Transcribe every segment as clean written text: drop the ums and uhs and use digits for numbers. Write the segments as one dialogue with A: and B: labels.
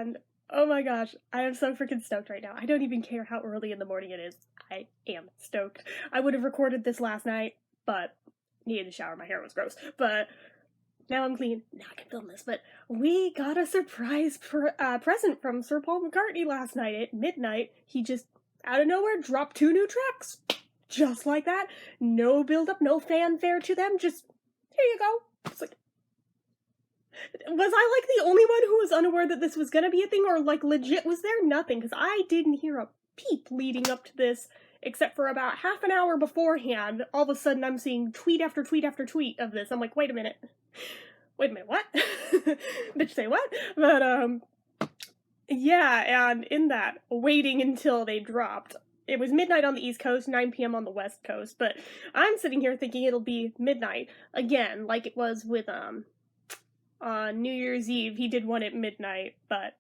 A: and oh my gosh, I am so freaking stoked right now. I don't even care how early in the morning it is. I am stoked. I would have recorded this last night, but needed to shower. My hair was gross. But now I'm clean. Now I can film this. But we got a surprise present from Sir Paul McCartney last night at midnight. He just, out of nowhere, dropped 2 new tracks. Just like that. No build-up, no fanfare to them. Just, here you go. It's like, was I, like, the only one who was unaware that this was gonna be a thing, or, like, legit, was there nothing? Because I didn't hear a peep leading up to this, except for about half an hour beforehand. All of a sudden, I'm seeing tweet after tweet after tweet of this. I'm like, wait a minute, what? Bitch, say what? But, yeah, and in that, waiting until they dropped, it was midnight on the East Coast, 9 p.m. on the West Coast, but I'm sitting here thinking it'll be midnight, again, like it was with, on New Year's Eve. He did one at midnight, but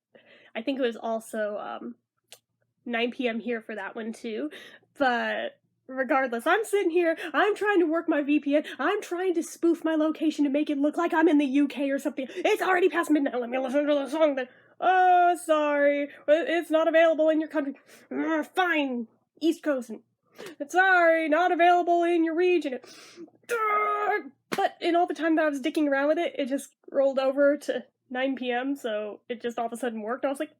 A: I think it was also, 9 p.m. here for that one too. But regardless, I'm sitting here, I'm trying to work my VPN, I'm trying to spoof my location to make it look like I'm in the UK or something. It's already past midnight, let me listen to the song then. Oh, sorry, it's not available in your country. Fine, East Coast. Sorry, not available in your region. But in all the time that I was dicking around with it, it just rolled over to 9 p.m., so it just all of a sudden worked. I was like,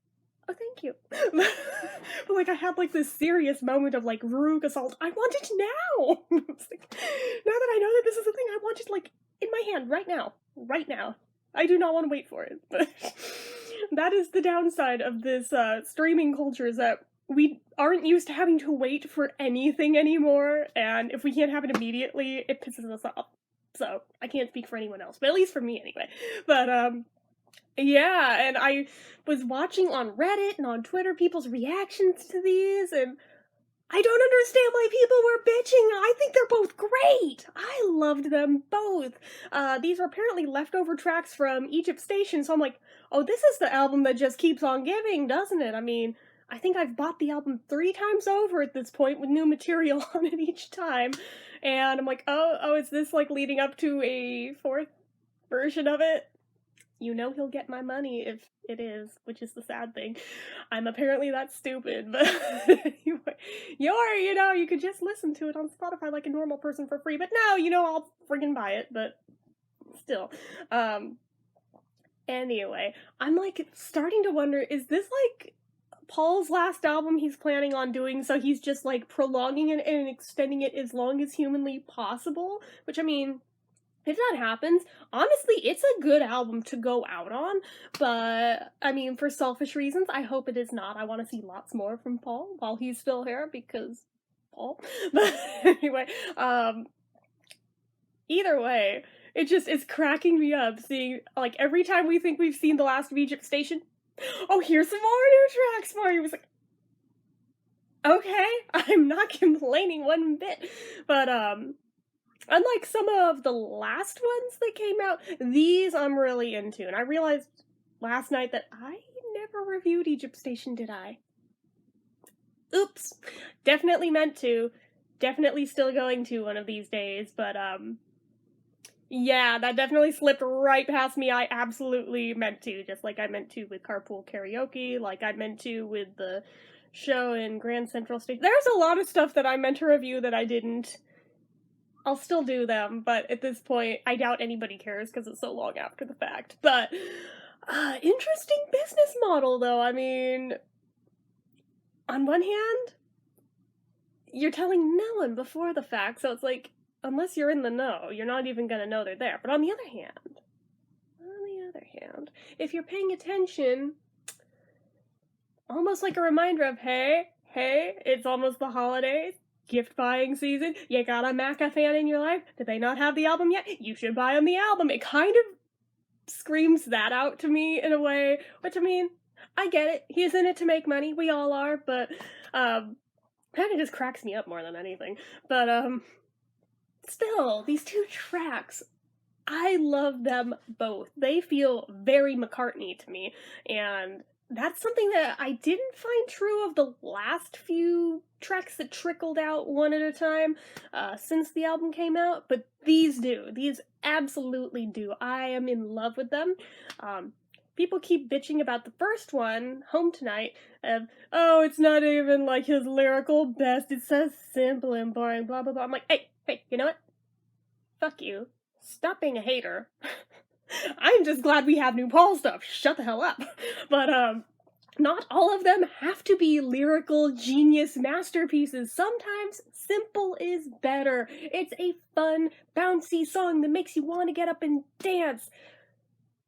A: oh, thank you. But, like, I had, like, this serious moment of, like, Rook assault. I want it now! It's like, now that I know that this is a thing, I want it, like, in my hand, right now. Right now. I do not want to wait for it. But that is the downside of this, streaming culture, is that we aren't used to having to wait for anything anymore, and if we can't have it immediately, it pisses us off. So, I can't speak for anyone else, but at least for me anyway. But, yeah, and I was watching on Reddit and on Twitter people's reactions to these, and I don't understand why people were bitching. I think they're both great. I loved them both. These are apparently leftover tracks from Egypt Station, so I'm like, oh, this is the album that just keeps on giving, doesn't it? I mean, I think I've bought the album 3 times over at this point with new material on it each time, and I'm like, oh, is this, like, leading up to a 4th version of it? You know he'll get my money if it is, which is the sad thing. I'm apparently that stupid, but you could just listen to it on Spotify like a normal person for free, but no, I'll friggin' buy it, but still. Anyway, I'm, like, starting to wonder, is this, like, Paul's last album he's planning on doing, so he's just, like, prolonging it and extending it as long as humanly possible? Which, I mean, if that happens, honestly, it's a good album to go out on, but, I mean, for selfish reasons, I hope it is not. I want to see lots more from Paul while he's still here, because Paul. But anyway, either way, it just is cracking me up seeing, like, every time we think we've seen the last of Egypt Station, oh, here's some more new tracks for you. It's like, okay, I'm not complaining one bit, but, unlike some of the last ones that came out, these I'm really into, and I realized last night that I never reviewed Egypt Station, did I? Oops. Definitely meant to. Definitely still going to one of these days, but, yeah, that definitely slipped right past me. I absolutely meant to, just like I meant to with Carpool Karaoke, like I meant to with the show in Grand Central Station. There's a lot of stuff that I meant to review that I didn't. I'll still do them, but at this point, I doubt anybody cares because it's so long after the fact. But, interesting business model, though. I mean, on one hand, you're telling no one before the fact, so it's like, unless you're in the know, you're not even gonna know they're there. But on the other hand, if you're paying attention, almost like a reminder of, hey, it's almost the holidays, gift buying season, you got a Macca fan in your life, did they not have the album yet? You should buy them the album. It kind of screams that out to me in a way, which, I mean, I get it, he's in it to make money, we all are, but, kind of just cracks me up more than anything. But, still, these 2 tracks, I love them both. They feel very McCartney to me, and that's something that I didn't find true of the last few tracks that trickled out one at a time, since the album came out, but these do. These absolutely do. I am in love with them. people keep bitching about the first one, Home Tonight, of, oh, it's not even like his lyrical best, it's so simple and boring, blah blah blah. I'm like, hey, you know what? Fuck you. Stop being a hater. I'm just glad we have new Paul stuff. Shut the hell up. But, not all of them have to be lyrical genius masterpieces. Sometimes simple is better. It's a fun, bouncy song that makes you want to get up and dance.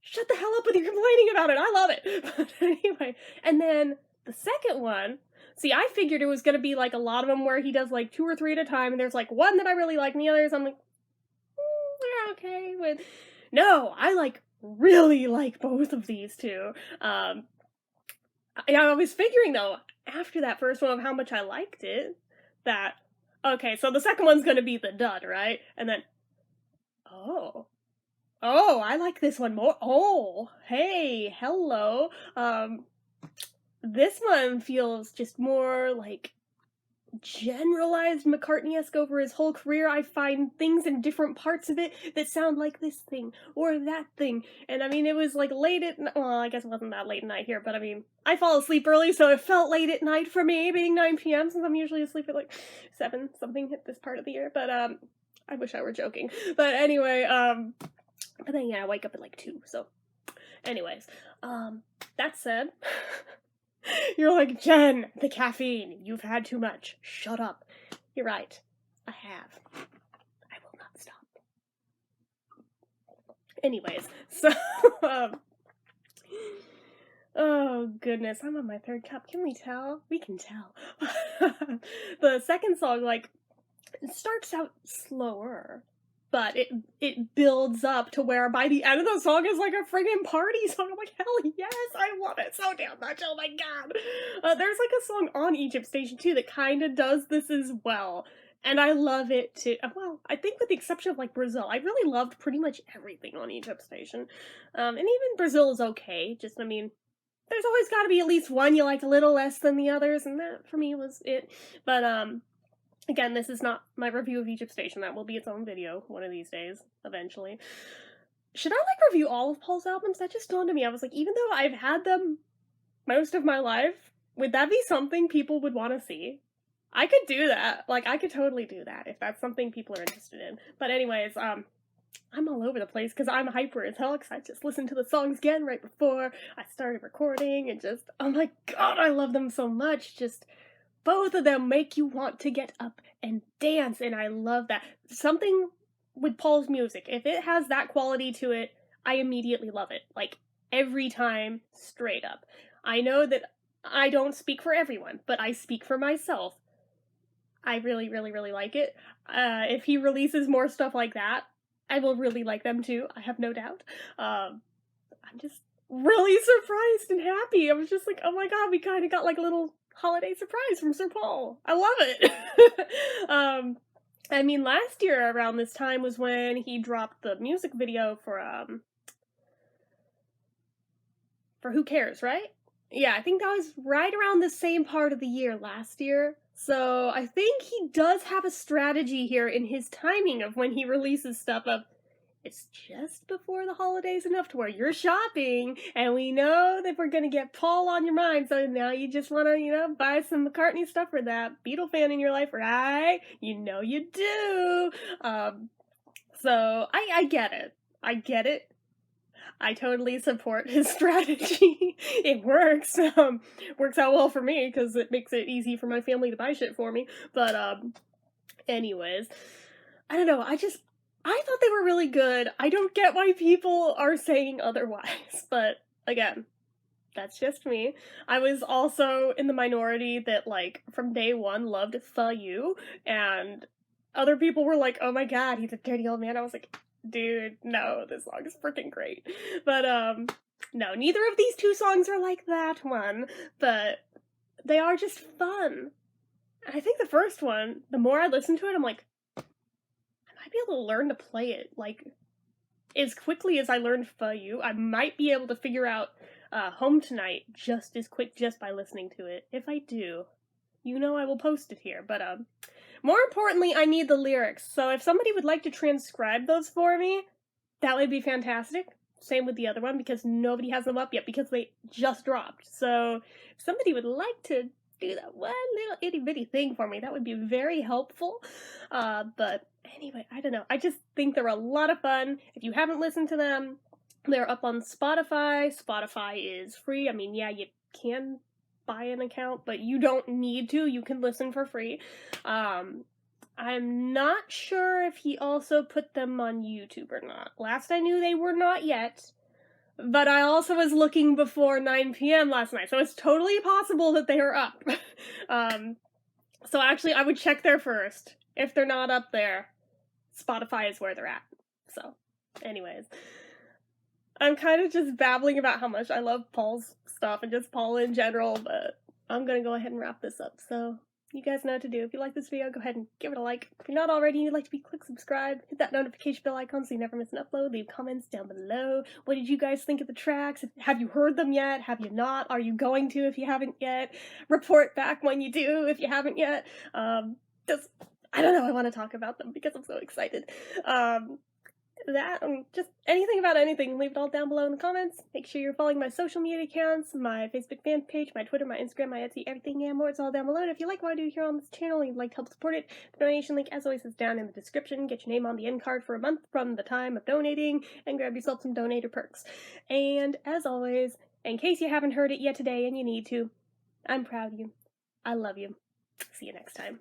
A: Shut the hell up with your complaining about it. I love it. But anyway, and then the second one, see, I figured it was going to be like a lot of them where he does like 2 or 3 at a time, and there's like one that I really like, and the others I'm like, they're okay with. No, I like really like both of these two. I was figuring though, after that first one of how much I liked it, that, okay, so the second one's gonna be the dud, right? And then, oh, I like this one more. Oh, hey, hello. This one feels just more like generalized McCartney-esque over his whole career. I find things in different parts of it that sound like this thing or that thing. And I mean, it was like late at well, I guess it wasn't that late at night here, but I mean, I fall asleep early, so it felt late at night for me, being 9 p.m. since I'm usually asleep at like 7 something at this part of the year. But I wish I were joking. But anyway, but then yeah, I wake up at like 2. So, anyways, that said. You're like, Jen, the caffeine. You've had too much. Shut up. You're right. I have. I will not stop. Anyways, so, oh goodness, I'm on my 3rd cup. Can we tell? We can tell. The second song, like, it starts out slower, but it builds up to where by the end of the song is like a friggin' party song. I'm like, hell yes, I love it so damn much. Oh my god. There's like a song on Egypt Station too that kind of does this as well. And I love it too. Well, I think with the exception of like Brazil, I really loved pretty much everything on Egypt Station. And even Brazil is okay. Just, I mean, there's always got to be at least one you like a little less than the others, and that for me was it. But, again, this is not my review of Egypt Station. That will be its own video one of these days, eventually. Should I, like, review all of Paul's albums? That just dawned on me. I was like, even though I've had them most of my life, would that be something people would want to see? I could do that. Like, I could totally do that if that's something people are interested in. But anyways, I'm all over the place because I'm hyper as hell because I just listened to the songs again right before I started recording and just, oh my god, I love them so much. Just... both of them make you want to get up and dance, and I love that. Something with Paul's music, if it has that quality to it, I immediately love it. Like, every time, straight up. I know that I don't speak for everyone, but I speak for myself. I really, really, really like it. If he releases more stuff like that, I will really like them too, I have no doubt. I'm just really surprised and happy. I was just like, oh my god, we kind of got like a little holiday surprise from Sir Paul. I love it. I mean, last year around this time was when he dropped the music video for Who Cares, right? Yeah, I think that was right around the same part of the year last year. So I think he does have a strategy here in his timing of when he releases stuff of, it's just before the holidays enough to where you're shopping, and we know that we're gonna get Paul on your mind, so now you just wanna, buy some McCartney stuff for that Beatle fan in your life, right? You know you do! So, I get it. I get it. I totally support his strategy. It works. Works out well for me, because it makes it easy for my family to buy shit for me. But, anyways. I don't know, I thought they were really good. I don't get why people are saying otherwise, but again, that's just me. I was also in the minority that, like, from day one loved Pho You, and other people were like, oh my god, he's a dirty old man. I was like, dude, no, this song is freaking great. But, no, neither of these two songs are like that one, but they are just fun. I think the first one, the more I listen to it, I'm like, I might be able to learn to play it, like, as quickly as I learned Pho You. I might be able to figure out Home Tonight just as quick just by listening to it. If I do, I will post it here. But, more importantly, I need the lyrics. So if somebody would like to transcribe those for me, that would be fantastic. Same with the other one, because nobody has them up yet because they just dropped. So if somebody would like to do that one little itty bitty thing for me, that would be very helpful. But anyway, I don't know. I just think they're a lot of fun. If you haven't listened to them, they're up on Spotify. Spotify is free. I mean, yeah, you can buy an account, but you don't need to. You can listen for free. I'm not sure if he also put them on YouTube or not. Last I knew, they were not yet. But I also was looking before 9 p.m. last night, so it's totally possible that they are up. So actually, I would check there first. If they're not up there, Spotify is where they're at. So, anyways. I'm kind of just babbling about how much I love Paul's stuff and just Paul in general, but I'm gonna go ahead and wrap this up. So, you guys know what to do. If you like this video, go ahead and give it a like. If you're not already and you'd like to be, click subscribe. Hit that notification bell icon so you never miss an upload. Leave comments down below. What did you guys think of the tracks? Have you heard them yet? Have you not? Are you going to if you haven't yet? Report back when you do if you haven't yet. Just, I don't know, I want to talk about them because I'm so excited. Just anything about anything, leave it all down below in the comments. Make sure you're following my social media accounts, my Facebook fan page, my Twitter, my Instagram, my Etsy, everything and more. It's all down below. And if you like what I do here on this channel and you'd like to help support it, the donation link, as always, is down in the description. Get your name on the end card for a month from the time of donating and grab yourself some donator perks. And as always, in case you haven't heard it yet today and you need to, I'm proud of you. I love you. See you next time.